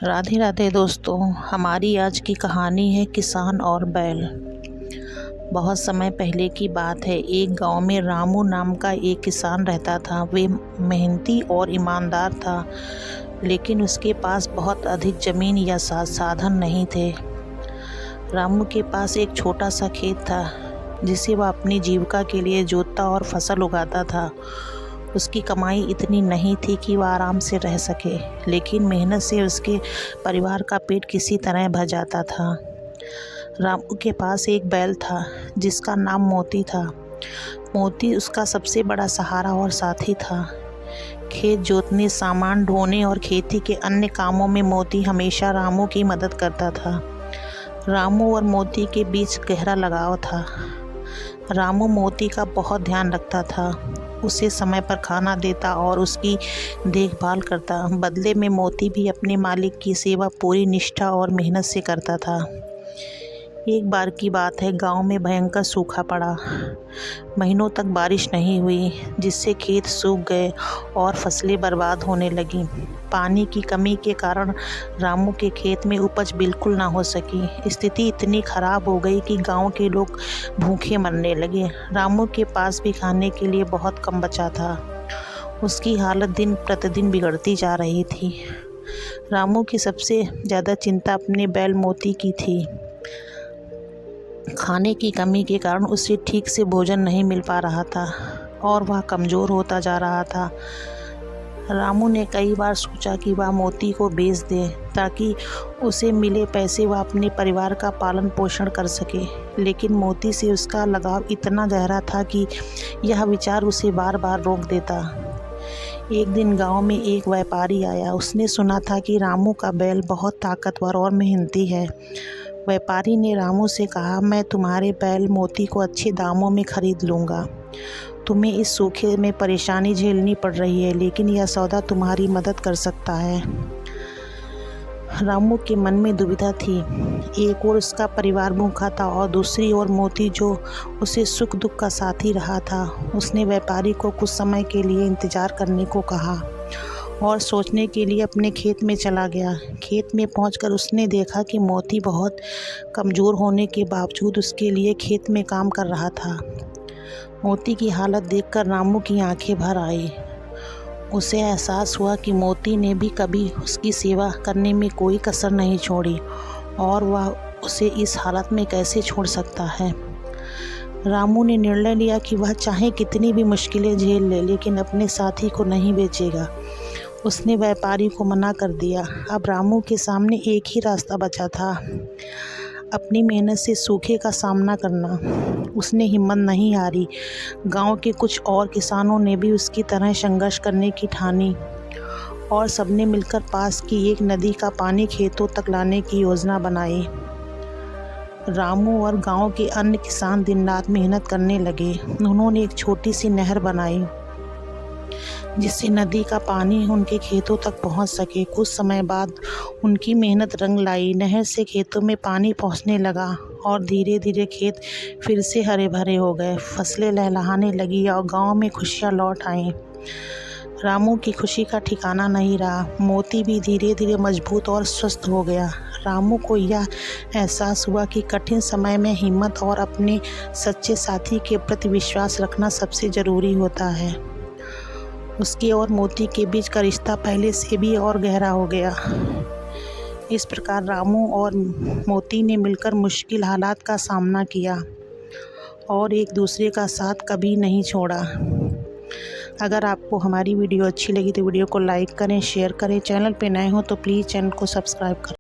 राधे राधे दोस्तों, हमारी आज की कहानी है किसान और बैल। बहुत समय पहले की बात है। एक गांव में रामू नाम का एक किसान रहता था। वे मेहनती और ईमानदार था, लेकिन उसके पास बहुत अधिक ज़मीन या साधन नहीं थे। रामू के पास एक छोटा सा खेत था, जिसे वह अपनी जीविका के लिए जोतता और फसल उगाता था। उसकी कमाई इतनी नहीं थी कि वह आराम से रह सके, लेकिन मेहनत से उसके परिवार का पेट किसी तरह भर जाता था। रामू के पास एक बैल था, जिसका नाम मोती था। मोती उसका सबसे बड़ा सहारा और साथी था। खेत जोतने, सामान ढोने और खेती के अन्य कामों में मोती हमेशा रामू की मदद करता था। रामू और मोती के बीच गहरा लगाव था। रामू मोती का बहुत ध्यान रखता था, उसे समय पर खाना देता और उसकी देखभाल करता। बदले में मोती भी अपने मालिक की सेवा पूरी निष्ठा और मेहनत से करता था। एक बार की बात है, गांव में भयंकर सूखा पड़ा। महीनों तक बारिश नहीं हुई, जिससे खेत सूख गए और फसलें बर्बाद होने लगीं। पानी की कमी के कारण रामू के खेत में उपज बिल्कुल ना हो सकी। स्थिति इतनी खराब हो गई कि गांव के लोग भूखे मरने लगे। रामू के पास भी खाने के लिए बहुत कम बचा था। उसकी हालत दिन प्रतिदिन बिगड़ती जा रही थी। रामू की सबसे ज़्यादा चिंता अपने बैल मोती की थी। खाने की कमी के कारण उसे ठीक से भोजन नहीं मिल पा रहा था और वह कमज़ोर होता जा रहा था। रामू ने कई बार सोचा कि वह मोती को बेच दे, ताकि उसे मिले पैसे वह अपने परिवार का पालन पोषण कर सके, लेकिन मोती से उसका लगाव इतना गहरा था कि यह विचार उसे बार बार रोक देता। एक दिन गांव में एक व्यापारी आया। उसने सुना था कि रामू का बैल बहुत ताकतवर और मेहनती है। व्यापारी ने रामू से कहा, मैं तुम्हारे बैल मोती को अच्छे दामों में खरीद लूँगा। तुम्हें इस सूखे में परेशानी झेलनी पड़ रही है, लेकिन यह सौदा तुम्हारी मदद कर सकता है। रामू के मन में दुविधा थी। एक ओर उसका परिवार भूखा था और दूसरी ओर मोती, जो उसे सुख दुख का साथी रहा था। उसने व्यापारी को कुछ समय के लिए इंतजार करने को कहा और सोचने के लिए अपने खेत में चला गया। खेत में पहुंचकर उसने देखा कि मोती बहुत कमज़ोर होने के बावजूद उसके लिए खेत में काम कर रहा था। मोती की हालत देखकर रामू की आंखें भर आई। उसे एहसास हुआ कि मोती ने भी कभी उसकी सेवा करने में कोई कसर नहीं छोड़ी, और वह उसे इस हालत में कैसे छोड़ सकता है। रामू ने निर्णय लिया कि वह चाहे कितनी भी मुश्किलें झेल ले, लेकिन अपने साथी को नहीं बेचेगा। उसने व्यापारी को मना कर दिया। अब रामू के सामने एक ही रास्ता बचा था, अपनी मेहनत से सूखे का सामना करना। उसने हिम्मत नहीं हारी। गांव के कुछ और किसानों ने भी उसकी तरह संघर्ष करने की ठानी और सबने मिलकर पास की एक नदी का पानी खेतों तक लाने की योजना बनाई। रामू और गांव के अन्य किसान दिन रात मेहनत करने लगे। उन्होंने एक छोटी सी नहर बनाई, जिससे नदी का पानी उनके खेतों तक पहुंच सके। कुछ समय बाद उनकी मेहनत रंग लाई। नहर से खेतों में पानी पहुंचने लगा और धीरे धीरे खेत फिर से हरे भरे हो गए। फसलें लहलहाने लगी और गांव में खुशियां लौट आईं। रामू की खुशी का ठिकाना नहीं रहा। मोती भी धीरे धीरे मजबूत और स्वस्थ हो गया। रामू को यह एहसास हुआ कि कठिन समय में हिम्मत और अपने सच्चे साथी के प्रति विश्वास रखना सबसे ज़रूरी होता है। उसके और मोती के बीच का रिश्ता पहले से भी और गहरा हो गया। इस प्रकार रामू और मोती ने मिलकर मुश्किल हालात का सामना किया और एक दूसरे का साथ कभी नहीं छोड़ा। अगर आपको हमारी वीडियो अच्छी लगी तो वीडियो को लाइक करें, शेयर करें। चैनल पे नए हो तो प्लीज़ चैनल को सब्सक्राइब करें।